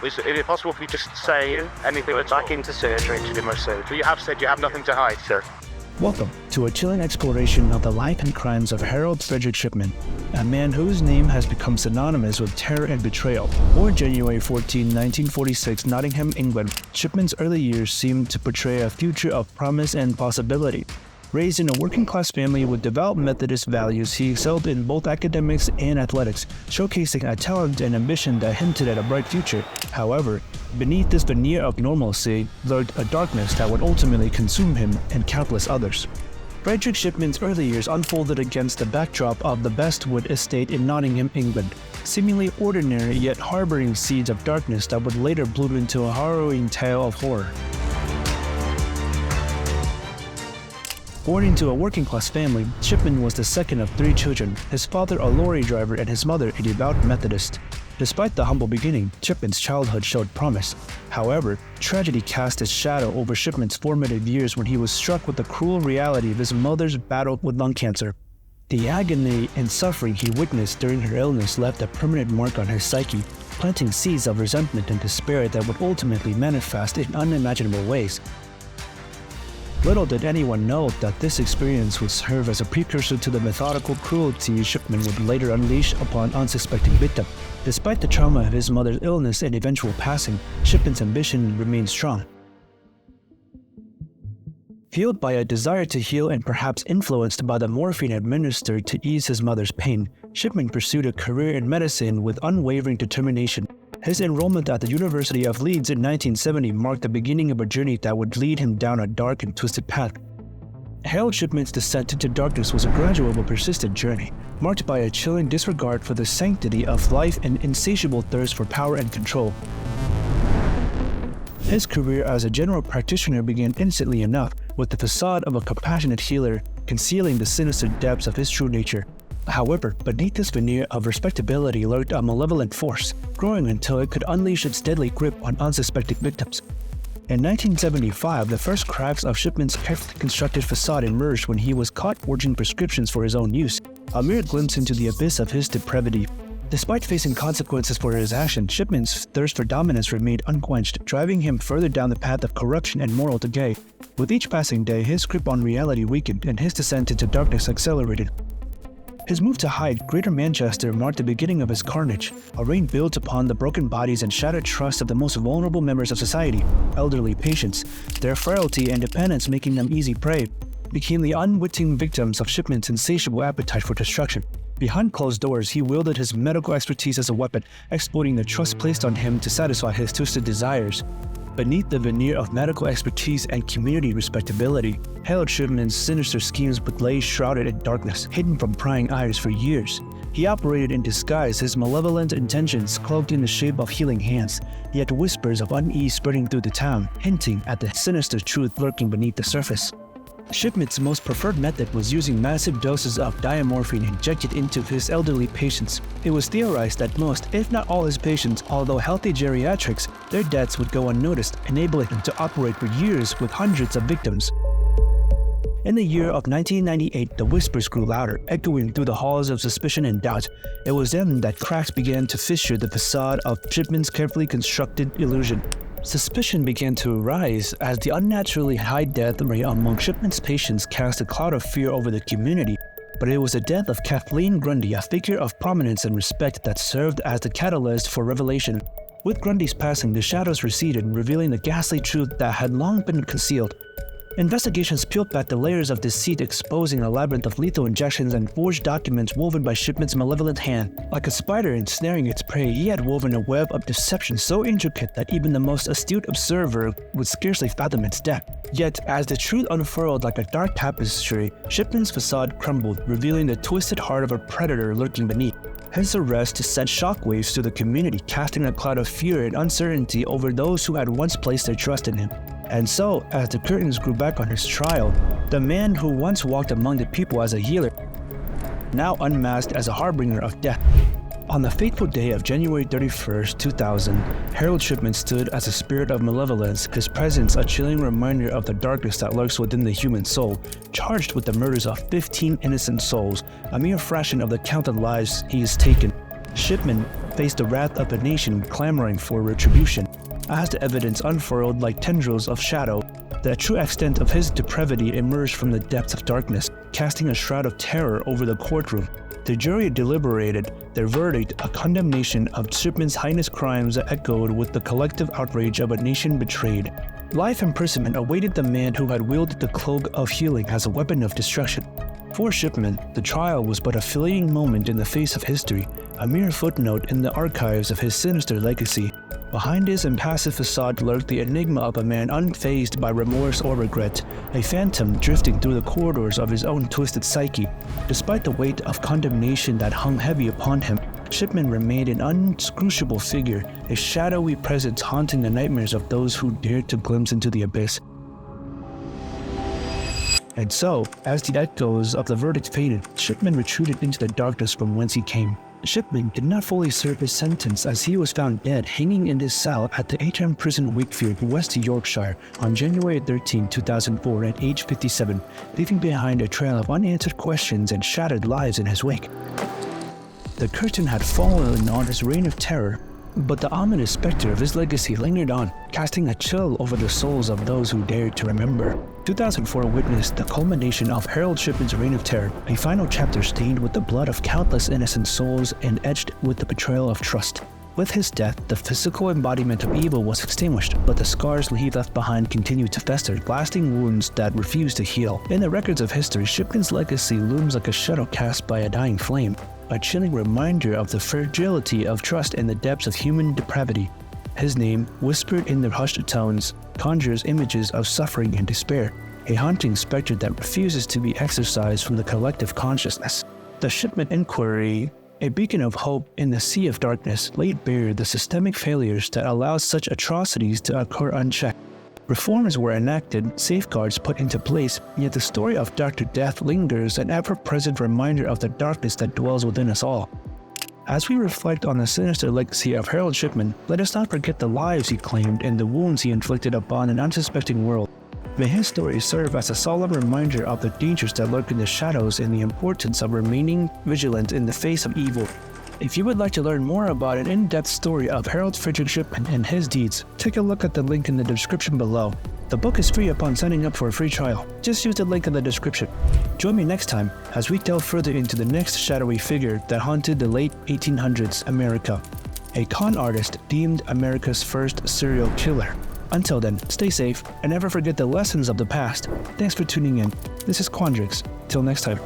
Is it possible for you just to say anything that's Back into surgery to do my surgery. You have said you have nothing to hide, sir. Welcome to a chilling exploration of the life and crimes of Harold Frederick Shipman, a man whose name has become synonymous with terror and betrayal. Born January 14, 1946, Nottingham, England, Shipman's early years seemed to portray a future of promise and possibility. Raised in a working-class family with devout Methodist values, he excelled in both academics and athletics, showcasing a talent and ambition that hinted at a bright future. However, beneath this veneer of normalcy lurked a darkness that would ultimately consume him and countless others. Frederick Shipman's early years unfolded against the backdrop of the Bestwood estate in Nottingham, England, seemingly ordinary yet harboring seeds of darkness that would later bloom into a harrowing tale of horror. Born into a working-class family, Shipman was the second of 3 children, his father a lorry driver and his mother a devout Methodist. Despite the humble beginning, Shipman's childhood showed promise. However, tragedy cast its shadow over Shipman's formative years when he was struck with the cruel reality of his mother's battle with lung cancer. The agony and suffering he witnessed during her illness left a permanent mark on his psyche, planting seeds of resentment and despair that would ultimately manifest in unimaginable ways. Little did anyone know that this experience would serve as a precursor to the methodical cruelty Shipman would later unleash upon unsuspecting victims. Despite the trauma of his mother's illness and eventual passing, Shipman's ambition remained strong. Fueled by a desire to heal and perhaps influenced by the morphine administered to ease his mother's pain, Shipman pursued a career in medicine with unwavering determination. His enrollment at the University of Leeds in 1970 marked the beginning of a journey that would lead him down a dark and twisted path. Harold Shipman's descent into darkness was a gradual but persistent journey, marked by a chilling disregard for the sanctity of life and insatiable thirst for power and control. His career as a general practitioner began instantly enough, with the facade of a compassionate healer concealing the sinister depths of his true nature. However, beneath this veneer of respectability lurked a malevolent force, growing until it could unleash its deadly grip on unsuspecting victims. In 1975, the first cracks of Shipman's carefully constructed facade emerged when he was caught forging prescriptions for his own use, a mere glimpse into the abyss of his depravity. Despite facing consequences for his actions, Shipman's thirst for dominance remained unquenched, driving him further down the path of corruption and moral decay. With each passing day, his grip on reality weakened and his descent into darkness accelerated. His move to Hyde, Greater Manchester, marked the beginning of his carnage. A reign built upon the broken bodies and shattered trust of the most vulnerable members of society, elderly patients, their frailty and dependence making them easy prey, became the unwitting victims of Shipman's insatiable appetite for destruction. Behind closed doors, he wielded his medical expertise as a weapon, exploiting the trust placed on him to satisfy his twisted desires. Beneath the veneer of medical expertise and community respectability, Harold Shipman's sinister schemes lay shrouded in darkness, hidden from prying eyes for years. He operated in disguise, his malevolent intentions cloaked in the shape of healing hands, yet whispers of unease spreading through the town, hinting at the sinister truth lurking beneath the surface. Shipman's most preferred method was using massive doses of diamorphine injected into his elderly patients. It was theorized that most, if not all his patients, although healthy geriatrics, their deaths would go unnoticed, enabling him to operate for years with hundreds of victims. In the year of 1998, the whispers grew louder, echoing through the halls of suspicion and doubt. It was then that cracks began to fissure the facade of Shipman's carefully constructed illusion. Suspicion began to rise as the unnaturally high death rate among Shipman's patients cast a cloud of fear over the community. But it was the death of Kathleen Grundy, a figure of prominence and respect that served as the catalyst for revelation. With Grundy's passing, the shadows receded, revealing the ghastly truth that had long been concealed. Investigations peeled back the layers of deceit, exposing a labyrinth of lethal injections and forged documents woven by Shipman's malevolent hand. Like a spider ensnaring its prey, he had woven a web of deception so intricate that even the most astute observer would scarcely fathom its depth. Yet, as the truth unfurled like a dark tapestry, Shipman's facade crumbled, revealing the twisted heart of a predator lurking beneath. His arrest sent shockwaves through the community, casting a cloud of fear and uncertainty over those who had once placed their trust in him. And so, as the curtains grew back on his trial, the man who once walked among the people as a healer, now unmasked as a harbinger of death. On the fateful day of January 31st, 2000, Harold Shipman stood as a spirit of malevolence, his presence a chilling reminder of the darkness that lurks within the human soul, charged with the murders of 15 innocent souls, a mere fraction of the counted lives he has taken. Shipman, faced the wrath of a nation clamoring for retribution. As the evidence unfurled like tendrils of shadow, the true extent of his depravity emerged from the depths of darkness, casting a shroud of terror over the courtroom. The jury deliberated their verdict, a condemnation of Shipman's heinous crimes that echoed with the collective outrage of a nation betrayed. Life imprisonment awaited the man who had wielded the cloak of healing as a weapon of destruction. For Shipman, the trial was but a fleeting moment in the face of history, a mere footnote in the archives of his sinister legacy. Behind his impassive facade lurked the enigma of a man unfazed by remorse or regret, a phantom drifting through the corridors of his own twisted psyche. Despite the weight of condemnation that hung heavy upon him, Shipman remained an unscrutable figure, a shadowy presence haunting the nightmares of those who dared to glimpse into the abyss. And so, as the echoes of the verdict faded, Shipman retreated into the darkness from whence he came. Shipman did not fully serve his sentence as he was found dead hanging in his cell at the HM Prison Wakefield, West Yorkshire on January 13, 2004 at age 57, leaving behind a trail of unanswered questions and shattered lives in his wake. The curtain had fallen on his reign of terror, but the ominous specter of his legacy lingered on, casting a chill over the souls of those who dared to remember. 2004 witnessed the culmination of Harold Shipman's reign of terror, a final chapter stained with the blood of countless innocent souls and edged with the betrayal of trust. With his death, the physical embodiment of evil was extinguished, but the scars he left behind continued to fester, lasting wounds that refused to heal. In the records of history, Shipman's legacy looms like a shadow cast by a dying flame, a chilling reminder of the fragility of trust in the depths of human depravity. His name, whispered in the hushed tones, conjures images of suffering and despair, a haunting specter that refuses to be exorcised from the collective consciousness. The Shipman Inquiry, a beacon of hope in the sea of darkness, laid bare the systemic failures that allowed such atrocities to occur unchecked. Reforms were enacted, safeguards put into place, yet the story of Dr. Death lingers, an ever-present reminder of the darkness that dwells within us all. As we reflect on the sinister legacy of Harold Shipman, let us not forget the lives he claimed and the wounds he inflicted upon an unsuspecting world. May his story serve as a solemn reminder of the dangers that lurk in the shadows and the importance of remaining vigilant in the face of evil. If you would like to learn more about an in-depth story of Harold Friedrich Shipman and his deeds, take a look at the link in the description below. The book is free upon signing up for a free trial. Just use the link in the description. Join me next time as we delve further into the next shadowy figure that haunted the late 1800s America, a con artist deemed America's first serial killer. Until then, stay safe and never forget the lessons of the past. Thanks for tuning in. This is Quandrix. Till next time.